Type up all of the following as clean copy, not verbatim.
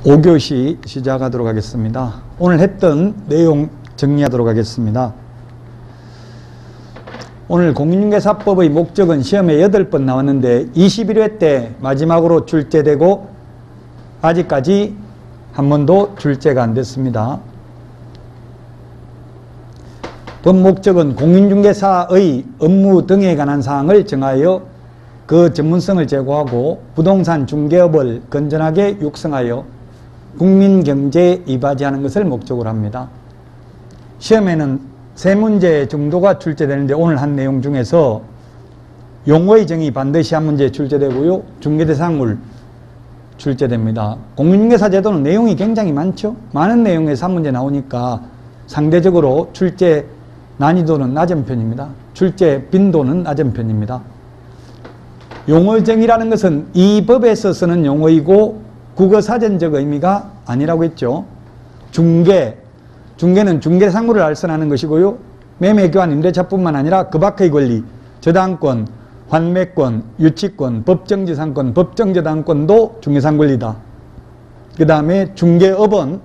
5교시 시작하도록 하겠습니다. 오늘 했던 내용 정리하도록 하겠습니다. 오늘 공인중개사법의 목적은 시험에 8번 나왔는데 21회 때 마지막으로 출제되고 아직까지 한 번도 출제가 안 됐습니다. 본 목적은 공인중개사의 업무 등에 관한 사항을 정하여 그 전문성을 제고하고 부동산 중개업을 건전하게 육성하여 국민경제에 이바지하는 것을 목적으로 합니다. 시험에는 3문제 정도가 출제되는데 오늘 한 내용 중에서 용어의 정의 반드시 한 문제 출제되고요. 중개대상물 출제됩니다. 공인중개사 제도는 내용이 굉장히 많죠. 많은 내용에서 한 문제 나오니까 상대적으로 출제 난이도는 낮은 편입니다. 출제 빈도는 낮은 편입니다. 용어정의라는 것은 이 법에서 쓰는 용어이고 국어사전적 의미가 아니라고 했죠. 중개는 중개상물을 알선하는 것이고요. 매매교환 임대차뿐만 아니라 그 밖의 권리, 저당권, 환매권, 유치권, 법정지상권, 법정저당권도 중개상권리다. 그 다음에 중개업은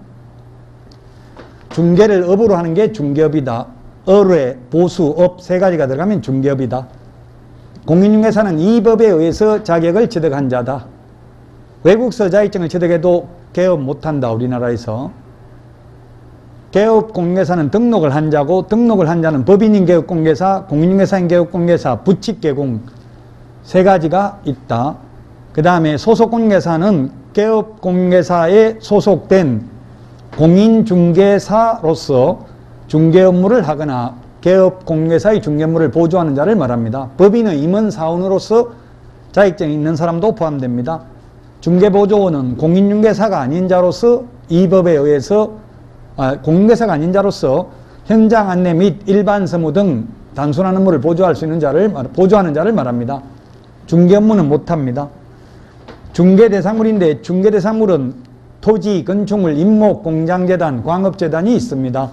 중개를 업으로 하는 게 중개업이다. 어뢰, 보수, 업 3가지가 들어가면 중개업이다. 공인중개사는 이 법에 의해서 자격을 취득한 자다. 외국서 자격증을 취득해도 개업 못한다. 우리나라에서. 개업공개사는 등록을 한 자고 등록을 한 자는 법인인 개업공개사, 공인중개사인 개업공개사, 부칙개공 3가지가 있다. 그 다음에 소속공개사는 개업공개사에 소속된 공인중개사로서 중개업무를 하거나 개업공개사의 중개업무를 보조하는 자를 말합니다. 법인의 임원사원으로서 자격증이 있는 사람도 포함됩니다. 중개보조원은 공인중개사가 아닌 자로서 이 법에 의해서 공인중개사가 아닌 자로서 현장 안내 및 일반 서무 등 단순한 업무를 보조할 수 있는 보조하는 자를 말합니다. 중개업무는 못합니다. 중개대상물인데 중개대상물은 토지, 건축물, 임목, 공장재단, 광업재단이 있습니다.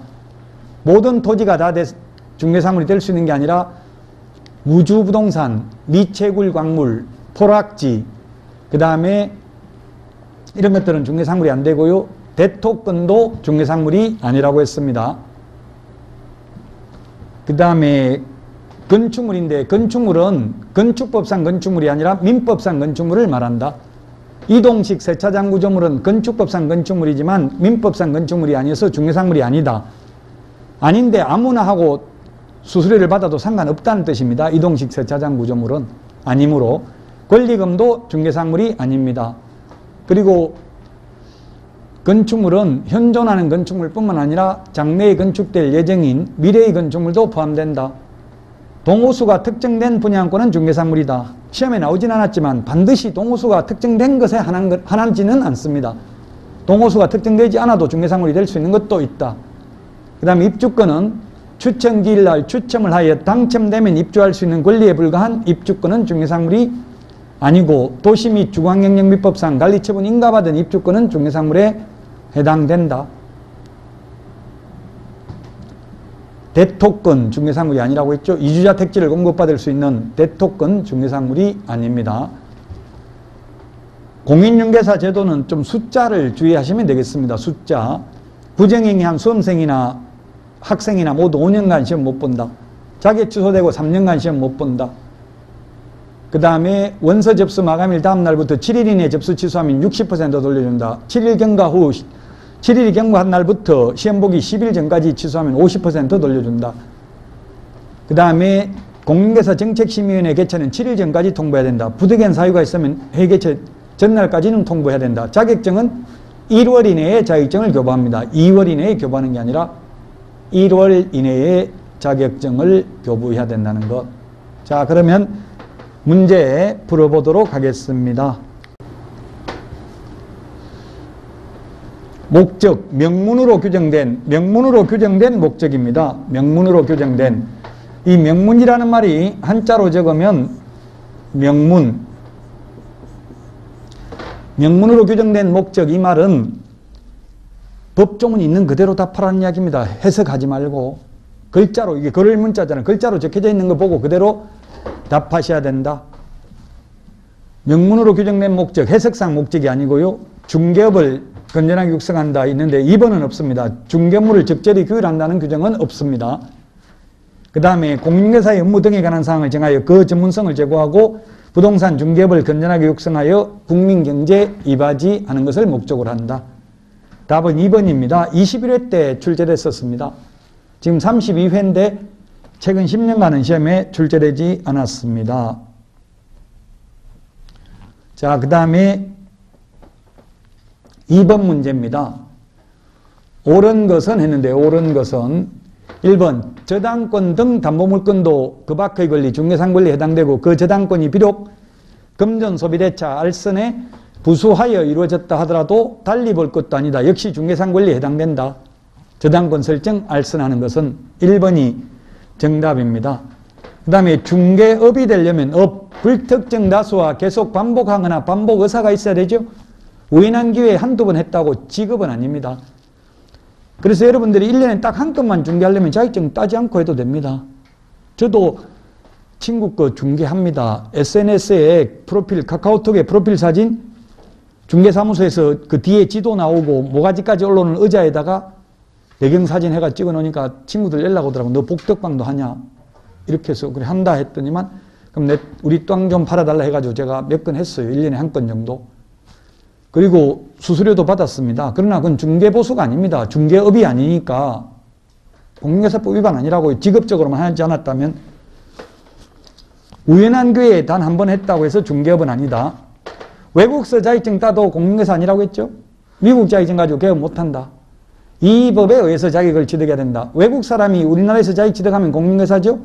모든 토지가 다 중개상물이 될 수 있는 게 아니라 무주부동산, 미채굴광물, 포락지, 그 다음에 이런 것들은 중개상물이 안 되고요. 대토건도 중개상물이 아니라고 했습니다. 그 다음에 건축물인데 건축물은 건축법상 건축물이 아니라 민법상 건축물을 말한다. 이동식 세차장 구조물은 건축법상 건축물이지만 민법상 건축물이 아니어서 중개상물이 아니다. 아닌데 아무나 하고 수수료를 받아도 상관없다는 뜻입니다. 이동식 세차장 구조물은 아니므로 권리금도 중개상물이 아닙니다. 그리고 건축물은 현존하는 건축물뿐만 아니라 장래에 건축될 예정인 미래의 건축물도 포함된다. 동호수가 특정된 분양권은 중개상물이다. 시험에 나오진 않았지만 반드시 동호수가 특정된 것에 한하지는 않습니다. 동호수가 특정되지 않아도 중개상물이 될 수 있는 것도 있다. 그 다음에 입주권은 추첨기일날 추첨을 하여 당첨되면 입주할 수 있는 권리에 불과한 입주권은 중개상물이 아니고 도시 및 주거환경영미법상 관리처분 인가받은 입주권은 중개상물에 해당된다. 대토권 중개상물이 아니라고 했죠. 이주자 택지를 공급받을 수 있는 대토권 중개상물이 아닙니다. 공인중개사 제도는 좀 숫자를 주의하시면 되겠습니다. 숫자. 부정행위한 수험생이나 학생이나 모두 5년간 시험 못 본다. 자격 취소되고 3년간 시험 못 본다. 그 다음에 원서 접수 마감일 다음 날부터 7일 이내에 접수 취소하면 60% 돌려준다. 7일 경과 후 7일이 경과한 날부터 시험 보기 10일 전까지 취소하면 50% 돌려준다. 그 다음에 공인중개사 정책심의위원회 개최는 7일 전까지 통보해야 된다. 부득이한 사유가 있으면 회의 개최 전날까지는 통보해야 된다. 자격증은 1월 이내에 자격증을 교부합니다. 2월 이내에 교부하는 게 아니라 1월 이내에 자격증을 교부해야 된다는 것. 자, 그러면 문제 풀어보도록 하겠습니다. 목적, 명문으로 규정된 목적입니다. 명문으로 규정된. 이 명문이라는 말이 한자로 적으면 명문으로 규정된 목적, 이 말은 법조문이 있는 그대로 답하라는 이야기입니다. 해석하지 말고. 글자로, 이게 글을 문자잖아요. 글자로 적혀져 있는 거 보고 그대로 답하셔야 된다. 명문으로 규정된 목적, 해석상 목적이 아니고요. 중개업을 건전하게 육성한다 있는데 2번은 없습니다. 중개물을 적절히 규율한다는 규정은 없습니다. 그 다음에 공인중개사의 업무 등에 관한 사항을 정하여 그 전문성을 제고하고 부동산 중개업을 건전하게 육성하여 국민경제 이바지하는 것을 목적으로 한다. 답은 2번입니다. 21회 때 출제됐었습니다. 지금 32회인데 최근 10년간은 시험에 출제되지 않았습니다. 자, 그 다음에 2번 문제입니다. 옳은 것은 했는데 옳은 것은 1번 저당권 등 담보물권도 그 밖의 권리, 중개상 권리에 해당되고 그 저당권이 비록 금전 소비대차 알선에 부수하여 이루어졌다 하더라도 달리 볼 것도 아니다. 역시 중개상 권리에 해당된다. 저당권 설정 알선하는 것은 1번이 정답입니다. 그 다음에 중개업이 되려면 업, 불특정 다수와 계속 반복하거나 반복 의사가 있어야 되죠. 우연한 기회에 한두 번 했다고 직업은 아닙니다. 그래서 여러분들이 1년에 딱 한 건만 중개하려면 자격증 따지 않고 해도 됩니다. 저도 친구 거 중개합니다. SNS에 프로필, 카카오톡에 프로필 사진, 중개사무소에서 그 뒤에 지도 나오고 모가지까지 올라오는 의자에다가 배경사진 해가 찍어 놓으니까 친구들 연락 오더라고. 너 복덕방도 하냐? 이렇게 해서 그래 한다 했더니만 그럼 우리 땅 좀 팔아달라 해가지고 제가 몇 건 했어요. 1년에 한 건 정도. 그리고 수수료도 받았습니다. 그러나 그건 중개보수가 아닙니다. 중개업이 아니니까 공인중개사법 위반 아니라고 직업적으로만 하지 않았다면 우연한 기회에 단 한 번 했다고 해서 중개업은 아니다. 외국서 자격증 따도 공인중개사 아니라고 했죠. 미국 자격증 가지고 개업 못한다. 이 법에 의해서 자격을 취득해야 된다. 외국 사람이 우리나라에서 자격 취득하면 공인중개사죠.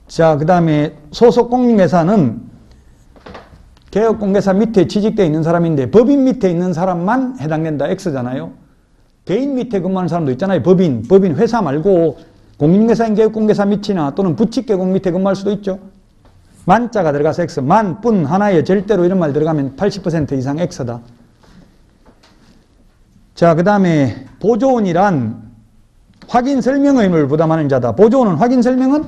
자, 그 다음에 소속 공인중개사는 개업공개사 밑에 취직되어 있는 사람인데 법인 밑에 있는 사람만 해당된다. X잖아요. 개인 밑에 근무하는 사람도 있잖아요. 법인 회사 말고 공인중개사인 개업공개사 밑이나 또는 부칙개공 밑에 근무할 수도 있죠. 만자가 들어가서 X, 만, 뿐, 하나에 절대로 이런 말 들어가면 80% 이상 X다. 자, 그 다음에 보조원이란 확인 설명 의무를 부담하는 자다. 보조원은 확인 설명은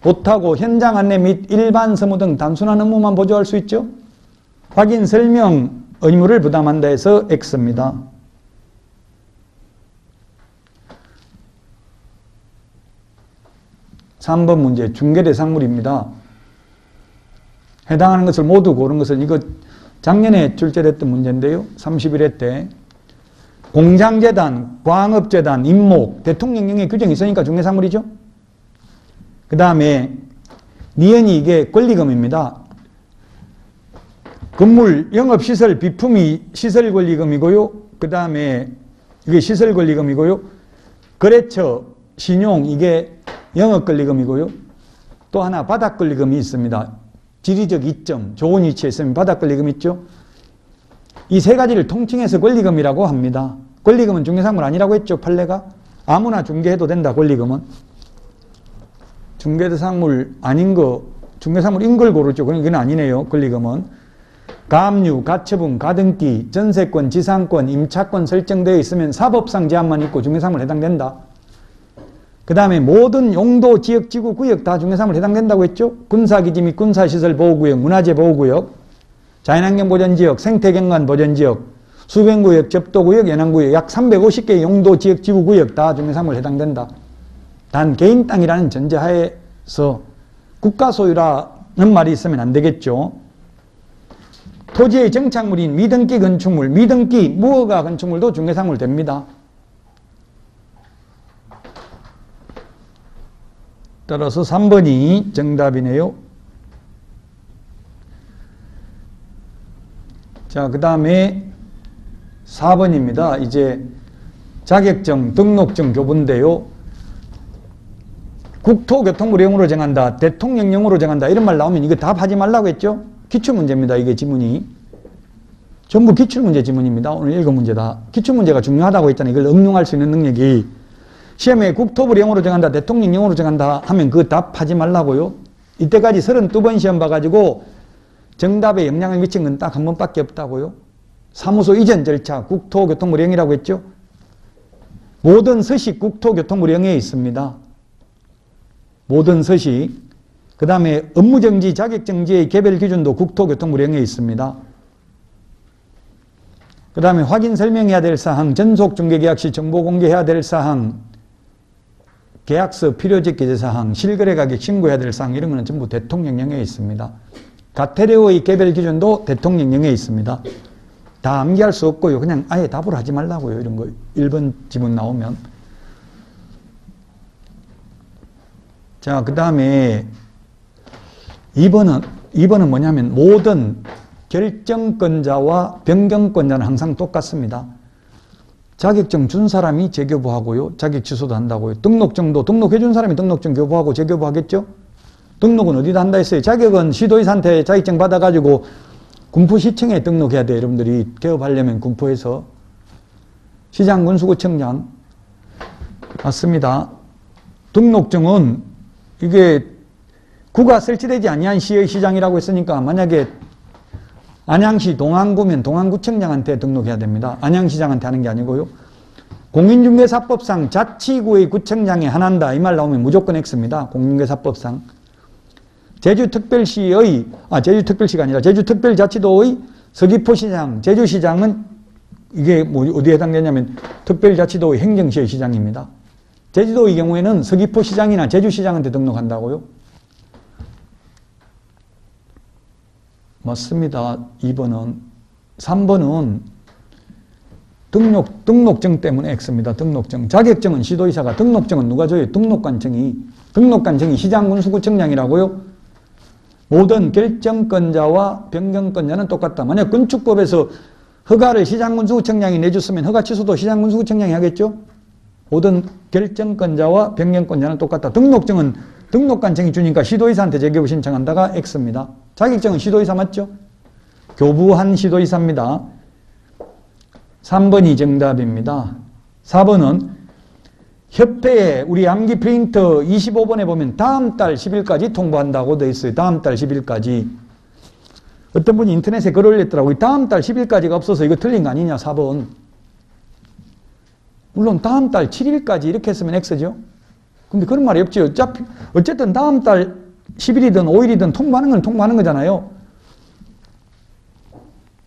못하고 현장 안내 및 일반 서무 등 단순한 업무만 보조할 수 있죠. 확인 설명 의무를 부담한다 해서 X입니다. (3번) 문제 중개대상물입니다. 해당하는 것을 모두 고른 것은 이거 작년에 출제됐던 문제인데요. 31회 때 공장재단, 광업재단, 임목, 대통령령의 규정이 있으니까 중개상물이죠. 그 다음에 니은이 이게 권리금입니다. 건물, 영업시설, 비품이 시설권리금이고요. 그 다음에 이게 시설권리금이고요. 거래처, 신용 이게 영업권리금이고요. 또 하나 바닥권리금이 있습니다. 지리적 이점, 좋은 위치에 있으면 바닥권리금 있죠. 이 세 가지를 통칭해서 권리금이라고 합니다. 권리금은 중개상물 아니라고 했죠. 판례가. 아무나 중개해도 된다. 권리금은. 중개대상물 아닌 거, 중개상물인 걸 고르죠. 그건 아니네요. 권리금은. 가압류, 가처분, 가등기, 전세권, 지상권, 임차권 설정되어 있으면 사법상 제한만 있고 중개상물 해당된다. 그 다음에 모든 용도, 지역, 지구, 구역 다 중개상물 해당된다고 했죠. 군사기지 및 군사시설 보호구역, 문화재 보호구역, 자연환경 보전지역, 생태경관 보전지역, 수변구역, 접도구역, 연안구역 약 350개의 용도, 지역, 지구, 구역 다 중개상물 해당된다. 단 개인 땅이라는 전제하에서 국가 소유라는 말이 있으면 안 되겠죠. 토지의 정착물인 미등기 건축물, 미등기 무허가 건축물도 중개상물 됩니다. 따라서 3번이 정답이네요. 자, 그 다음에 4번입니다. 이제 자격증, 등록증 교부인데요. 국토교통부령으로 정한다. 대통령령으로 정한다. 이런 말 나오면 이거 답하지 말라고 했죠. 기출문제입니다. 이게 지문이. 전부 기출문제 지문입니다. 오늘 읽은 문제다. 기출문제가 중요하다고 했잖아요. 이걸 응용할 수 있는 능력이. 시험에 국토부령으로 정한다. 대통령령으로 정한다 하면 그 답하지 말라고요. 이때까지 32번 시험 봐가지고 정답에 영향을 미친 건 딱 한 번밖에 없다고요. 사무소 이전 절차 국토교통부령이라고 했죠. 모든 서식 국토교통부령에 있습니다. 모든 서식. 그 다음에 업무정지, 자격정지의 개별 기준도 국토교통부령에 있습니다. 그 다음에 확인 설명해야 될 사항, 전속 중개계약 시 정보 공개해야 될 사항, 계약서 필요적 기재사항, 실거래 가격 신고해야 될 사항 이런 거는 전부 대통령령에 있습니다. 과태료의 개별 기준도 대통령령에 있습니다. 다 암기할 수 없고요. 그냥 아예 답을 하지 말라고요. 이런 거 1번 지문 나오면. 자, 그 다음에 2번은 뭐냐면 모든 결정권자와 변경권자는 항상 똑같습니다. 자격증 준 사람이 재교부하고요. 자격 취소도 한다고요. 등록증도 등록해 준 사람이 등록증 교부하고 재교부하겠죠? 등록은 어디다 한다 했어요? 자격은 시도의사한테 자격증 받아가지고 군포시청에 등록해야 돼요. 여러분들이 개업하려면 군포에서. 시장군수구청장. 맞습니다. 등록증은 이게 구가 설치되지 아니한 시의 시장이라고 했으니까 만약에 안양시 동안구면 동안구청장한테 등록해야 됩니다. 안양시장한테 하는 게 아니고요. 공인중개사법상 자치구의 구청장에 한한다 이 말 나오면 무조건 X입니다. 공인중개사법상. 제주특별시가 아니라 제주특별자치도의 서귀포시장, 제주시장은 이게 뭐 어디에 해당되냐면 특별자치도의 행정시의 시장입니다. 제주도의 경우에는 서귀포시장이나 제주시장한테 등록한다고요? 맞습니다. 2번은. 3번은 등록증 때문에 X입니다. 등록증. 자격증은 시도의사가, 등록증은 누가 줘요? 등록관청이 시장군수구청장이라고요? 모든 결정권자와 변경권자는 똑같다. 만약 건축법에서 허가를 시장군수구청장이 내줬으면 허가 취소도 시장군수구청장이 하겠죠? 모든 결정권자와 변경권자는 똑같다. 등록증은 등록관청이 주니까 시도의사한테 재교부 신청한다가 X입니다. 자격증은 시도의사 맞죠? 교부한 시도의사입니다. 3번이 정답입니다. 4번은 협회에 우리 암기 프린터 25번에 보면 다음 달 10일까지 통보한다고 되어 있어요. 다음 달 10일까지. 어떤 분이 인터넷에 글 올렸더라고요. 다음 달 10일까지가 없어서 이거 틀린 거 아니냐 4번. 물론 다음 달 7일까지 이렇게 했으면 X죠. 근데 그런 말이 없죠. 어쨌든 다음 달 10일이든 5일이든 통보하는 건 통보하는 거잖아요.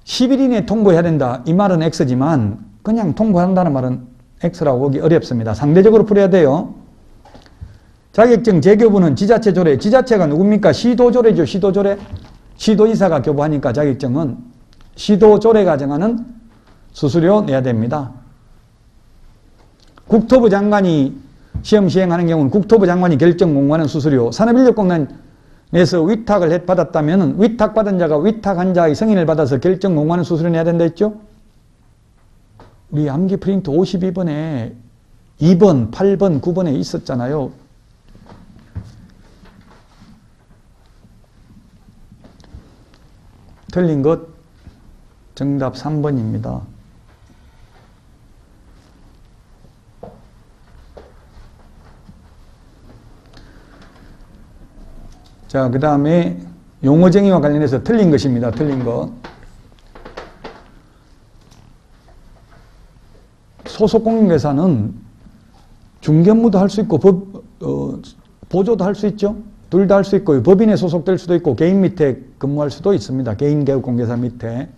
10일 이내에 통보해야 된다. 이 말은 X지만 그냥 통보한다는 말은 X라고 보기 어렵습니다. 상대적으로 풀어야 돼요. 자격증 재교부는 지자체 조례. 지자체가 누굽니까? 시도조례죠. 시도조례. 시도이사가 교부하니까 자격증은 시도조례가 정하는 수수료 내야 됩니다. 국토부 장관이 시험 시행하는 경우는 국토부 장관이 결정 공고하는 수수료. 산업인력공단에서 위탁을 받았다면 위탁받은 자가 위탁한 자의 승인을 받아서 결정 공고하는 수수료 내야 된다 했죠? 우리 암기 프린트 52번에 2번, 8번, 9번에 있었잖아요. 틀린 것 정답 3번입니다. 자, 그 다음에 용어정의와 관련해서 틀린 것입니다. 틀린 것. 소속공인회사는 중개업무도 할 수 있고 보조도 할 수 있죠. 둘 다 할 수 있고 법인에 소속될 수도 있고 개인 밑에 근무할 수도 있습니다. 개인개업공개사 밑에.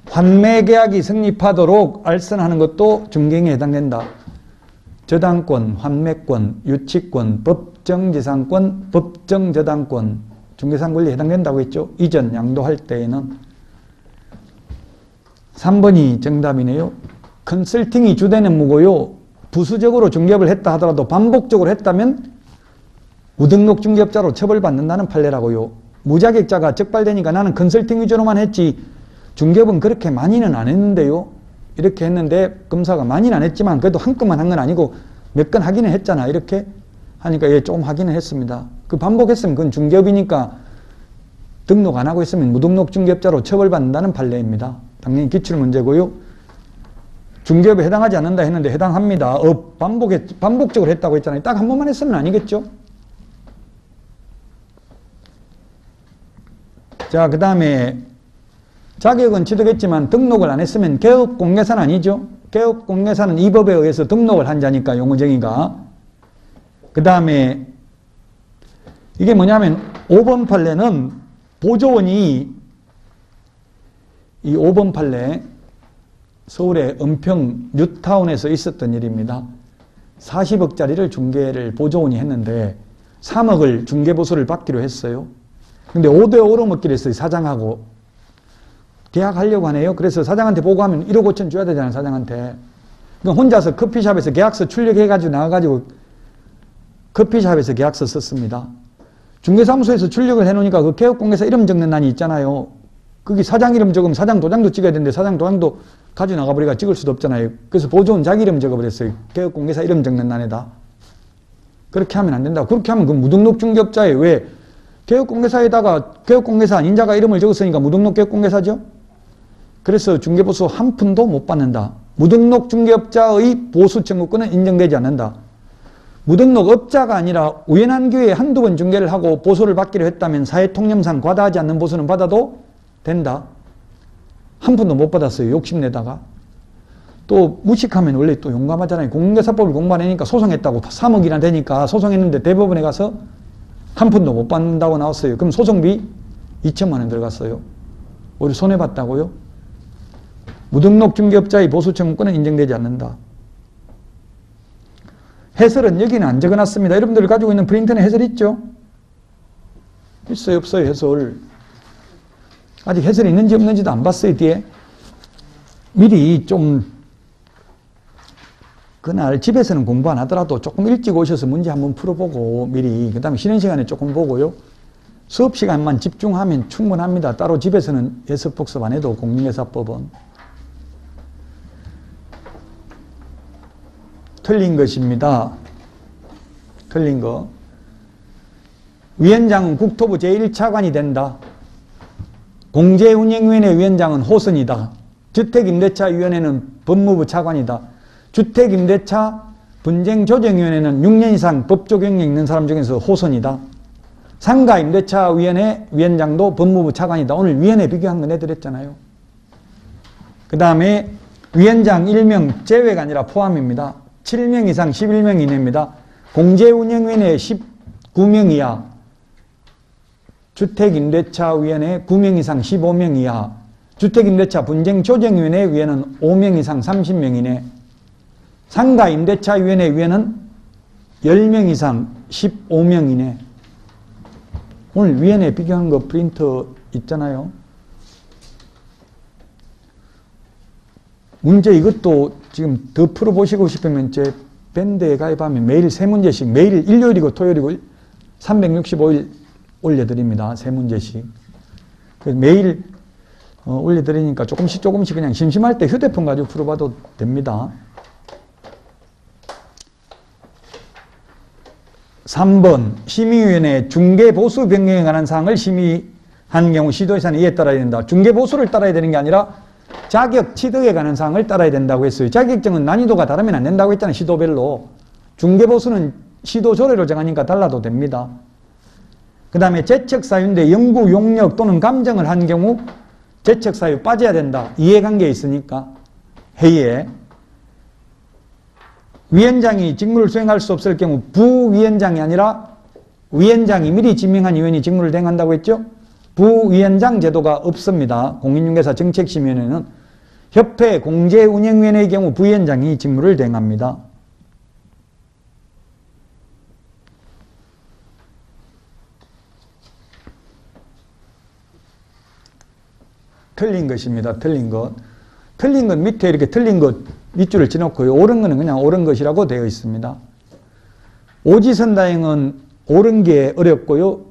환매계약이 성립하도록 알선하는 것도 중개행위에 해당된다. 저당권, 환매권, 유치권, 법정지상권, 법정저당권, 중개상권리에 해당된다고 했죠. 이전 양도할 때에는. 3번이 정답이네요. 컨설팅이 주된 업무고요. 부수적으로 중개업을 했다 하더라도 반복적으로 했다면 무등록 중개업자로 처벌받는다는 판례라고요. 무자격자가 적발되니까 나는 컨설팅 위주로만 했지 중개업은 그렇게 많이는 안 했는데요. 이렇게 했는데 검사가 많이는 안 했지만 그래도 한 건만 한 건 아니고 몇 건 하기는 했잖아. 이렇게 하니까 예, 조금 하기는 했습니다. 그 반복했으면 그건 중개업이니까 등록 안 하고 있으면 무등록 중개업자로 처벌받는다는 판례입니다. 당연히 기출문제고요. 중개업에 해당하지 않는다 했는데 해당합니다. 반복적으로 했다고 했잖아요. 딱 한 번만 했으면 아니겠죠? 자, 그 다음에 자격은 취득했지만 등록을 안 했으면 개업공개사는 아니죠. 개업공개사는 이 법에 의해서 등록을 한 자니까 용어정의가. 그 다음에 이게 뭐냐면 5번 판례는 보조원이 이 5번 판례 서울의 은평 뉴타운에서 있었던 일입니다. 40억짜리를 중개를 보조원이 했는데 3억을 중개보수를 받기로 했어요. 근데 5대5로 먹기로 했어요. 사장하고. 계약하려고 하네요. 그래서 사장한테 보고하면 1억 5천 줘야 되잖아요. 사장한테. 그러니까 혼자서 커피숍에서 계약서 출력해가지고 나와가지고 커피숍에서 계약서 썼습니다. 중개사무소에서 출력을 해놓으니까 그 개업공개사 이름 적는 난이 있잖아요. 거기 사장 이름 적으면 사장 도장도 찍어야 되는데 사장 도장도 가지고 나가버리니까 찍을 수도 없잖아요. 그래서 보조원 자기 이름 적어버렸어요. 개업공개사 이름 적는 난에다. 그렇게 하면 안 된다. 그렇게 하면 그 무등록 중개업자에 왜 개업공개사에다가 개업공개사 인자가 이름을 적었으니까 무등록 개업공개사죠. 그래서 중개보수 한 푼도 못 받는다. 무등록 중개업자의 보수 청구권은 인정되지 않는다. 무등록 업자가 아니라 우연한 기회에 한두 번 중개를 하고 보수를 받기로 했다면 사회통념상 과다하지 않는 보수는 받아도 된다. 한 푼도 못 받았어요. 욕심내다가. 또 무식하면 원래 또 용감하잖아요. 공인중개사법을 공부하니까 소송했다고 3억이나 되니까 소송했는데 대법원에 가서 한 푼도 못 받는다고 나왔어요. 그럼 소송비 2천만 원 들어갔어요. 우리 손해봤다고요? 무등록 중개업자의 보수 청구권은 인정되지 않는다. 해설은 여기는 안 적어놨습니다. 여러분들 가지고 있는 프린터는 해설 있죠? 있어요, 없어요, 해설? 아직 해설이 있는지 없는지도 안 봤어요, 뒤에. 미리 좀 그날 집에서는 공부 안 하더라도 조금 일찍 오셔서 문제 한번 풀어보고 미리 그 다음에 쉬는 시간에 조금 보고요. 수업 시간만 집중하면 충분합니다. 따로 집에서는 예습 복습 안 해도 공인중개사법은. 틀린 것입니다. 틀린 거. 위원장은 국토부 제1차관이 된다. 공제운영위원회 위원장은 호선이다. 주택임대차위원회는 법무부 차관이다. 주택임대차 분쟁조정위원회는 6년 이상 법조경력 있는 사람 중에서 호선이다. 상가임대차위원회 위원장도 법무부 차관이다. 오늘 위원회 비교한 거 내드렸잖아요. 그 다음에 위원장 1명 제외가 아니라 포함입니다. 7명 이상 11명 이내입니다. 공제운영위원회 19명 이하, 주택임대차위원회 9명 이상 15명 이하, 주택임대차 분쟁조정위원회 위원은 5명 이상 30명 이내, 상가임대차위원회 위원은 10명 이상 15명 이내. 오늘 위원회 비교한 거 프린터 있잖아요. 문제 이것도 지금 더 풀어보시고 싶으면 제 밴드에 가입하면 매일 3문제씩, 매일 일요일이고 토요일이고 365일 올려드립니다. 3문제씩. 매일 올려드리니까 조금씩 그냥 심심할 때 휴대폰 가지고 풀어봐도 됩니다. 3번 심의위원회 중개보수 변경에 관한 사항을 심의한 경우 시도의사는 이에 따라야 된다. 중개보수를 따라야 되는 게 아니라 자격 취득에 관한 사항을 따라야 된다고 했어요. 자격증은 난이도가 다르면 안 된다고 했잖아요. 시도별로. 중개보수는 시도 조례로 정하니까 달라도 됩니다. 그 다음에 재척사유인데 연구, 용역 또는 감정을 한 경우 재척사유 빠져야 된다. 이해관계에 있으니까. 회의에. 위원장이 직무를 수행할 수 없을 경우 부위원장이 아니라 위원장이 미리 지명한 위원이 직무를 대행한다고 했죠. 부위원장 제도가 없습니다. 공인중개사 정책심의위원회는 협회 공제운영위원회의 경우 부위원장이 직무를 대행합니다. 틀린 것입니다. 틀린 것. 틀린 것 밑에 이렇게 틀린 것 밑줄을 지놓고요. 옳은 거는 그냥 옳은 것이라고 되어 있습니다. 오지선다행은 옳은 게 어렵고요.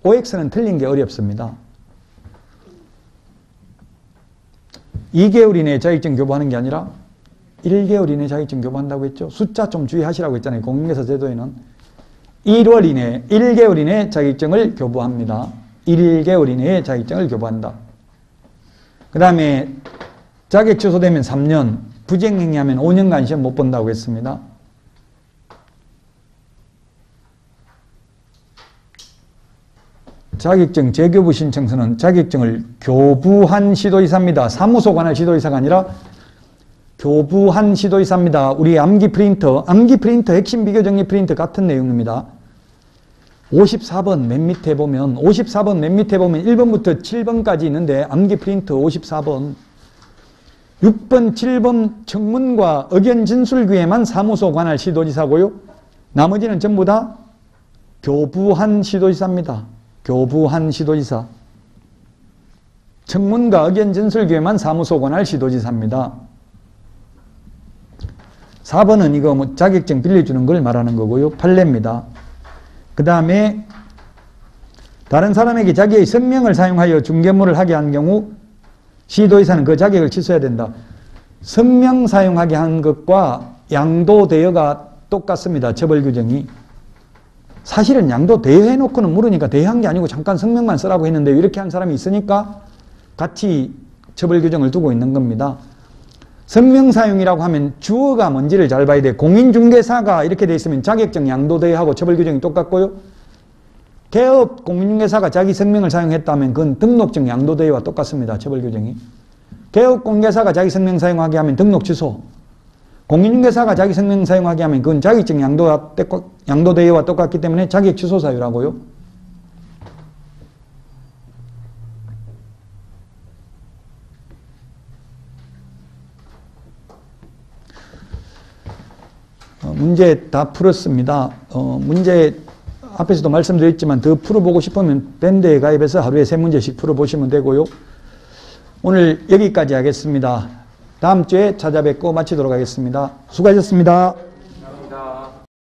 OX는 틀린 게 어렵습니다. 2개월 이내에 자격증 교부하는 게 아니라 1개월 이내에 자격증 교부한다고 했죠. 숫자 좀 주의하시라고 했잖아요. 공인중개사 제도에는 1월 이내, 1개월 이내에 자격증을 교부합니다. 1개월 이내에 자격증을 교부한다. 그 다음에 자격 취소되면 3년, 부정행위하면 5년간 시험 못 본다고 했습니다. 자격증 재교부 신청서는 자격증을 교부한 시도의사입니다. 사무소 관할 시도의사가 아니라 교부한 시도의사입니다. 우리 암기 프린터 핵심 비교 정리 프린터 같은 내용입니다. 54번 맨 밑에 보면 1번부터 7번까지 있는데 암기 프린터 54번 6번, 7번 청문과 의견 진술기에만 사무소 관할 시도지사고요. 나머지는 전부 다 교부한 시도지사입니다. 교부한 시도지사. 청문과 의견 진술기에만 사무소 관할 시도지사입니다. 4번은 이거 뭐 자격증 빌려주는 걸 말하는 거고요. 판례입니다. 그 다음에 다른 사람에게 자기의 성명을 사용하여 중개물을 하게 한 경우 시도지사는 그 자격을 취소해야 된다. 성명 사용하게 한 것과 양도대여가 똑같습니다. 처벌 규정이. 사실은 양도대여해놓고는 물으니까 대여한 게 아니고 잠깐 성명만 쓰라고 했는데 이렇게 한 사람이 있으니까 같이 처벌 규정을 두고 있는 겁니다. 성명 사용이라고 하면 주어가 뭔지를 잘 봐야 돼. 공인중개사가 이렇게 돼 있으면 자격증 양도대여하고 처벌 규정이 똑같고요. 개업 공인중개사가 자기 성명을 사용했다면 그건 등록증 양도대여와 똑같습니다. 처벌 규정이. 개업 공개사가 자기 성명 사용하게 하면 등록 취소. 공인중개사가 자기 성명 사용하게 하면 그건 자격증 양도대여와 똑같기 때문에 자격 취소 사유라고요. 문제 다 풀었습니다. 문제 앞에서도 말씀드렸지만 더 풀어보고 싶으면 밴드에 가입해서 하루에 3문제씩 풀어보시면 되고요. 오늘 여기까지 하겠습니다. 다음 주에 찾아뵙고 마치도록 하겠습니다. 수고하셨습니다.